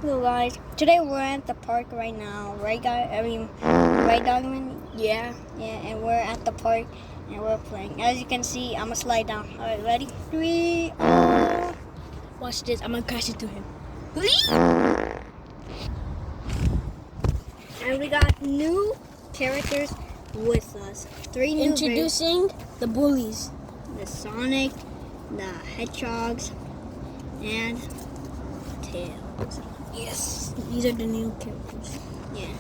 Hello guys, today we're at the park right now, right guys? Right Dogman? Yeah, and we're at the park and we're playing. As you can see, I'm gonna slide down. Alright, ready? 3, watch this, I'm gonna crash into him. And we got new characters with us. 3 new Introducing the bullies. the Sonic, the Hedgehogs, and Tails. Yes, these are the new characters. Yeah.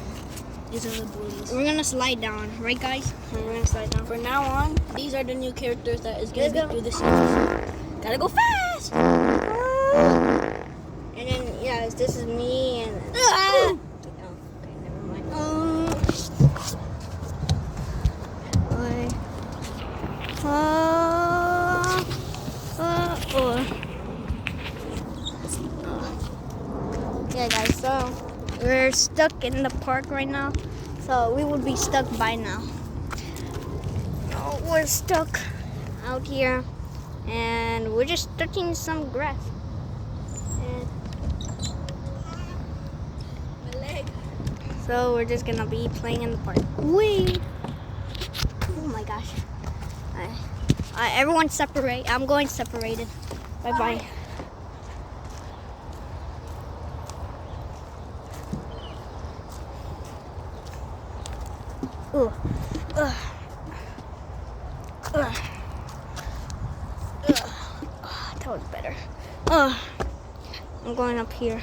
These are the bullies. We're gonna slide down, right guys? We're gonna slide down. From now on, these are the new characters that is gonna Let's go. be through the series. Gotta go fast! And then, yeah, this is me and... Ah! Oh, okay, never mind. Yeah, guys, so we're stuck in the park right now. So we would be stuck by now. Oh, we're stuck out here and we're just touching some grass. And My leg. so we're just gonna be playing in the park. Wait! Oh my gosh. Everyone separate. I'm going separated. Bye bye. Ugh. Ugh. Ugh. Ugh. That was better. I'm going up here.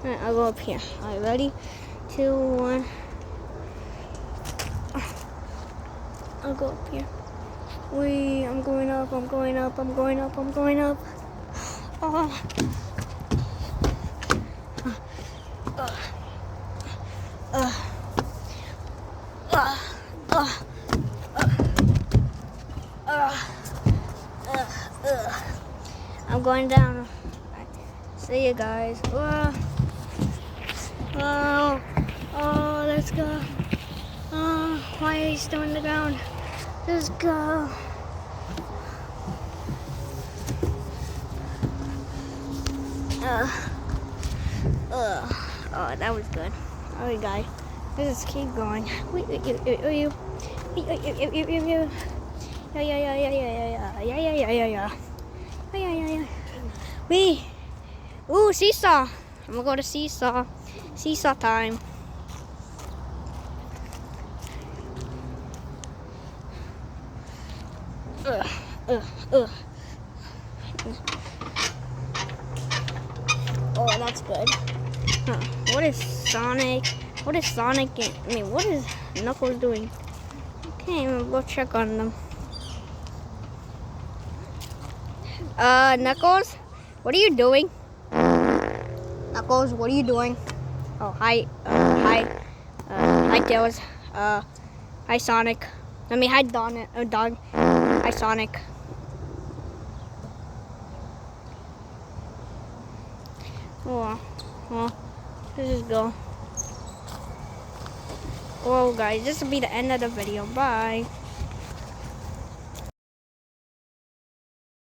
Alright, I'll go up here. Alright, ready? 2, 1. I'll go up here. Wait, I'm going up, I'm going up, I'm going up, I'm going up. Oh. I'm going down. See you guys. Oh, let's go. Why are you still on the ground? Let's go. Oh, that was good. Alright, guys. Let's just keep going. Yeah. Wait. Ooh, seesaw. I'm gonna go to seesaw. Seesaw time. Oh, that's good. Huh. What is Sonic? What is Sonic? What is Knuckles doing? Okay, I'm gonna go check on them. Knuckles, what are you doing? Knuckles, what are you doing? Oh, hi, hi, Tails. Hi, Sonic. Hi, Dog. Hi, Sonic. Oh, well, let's just go. Well, guys, this will be the end of the video. Bye.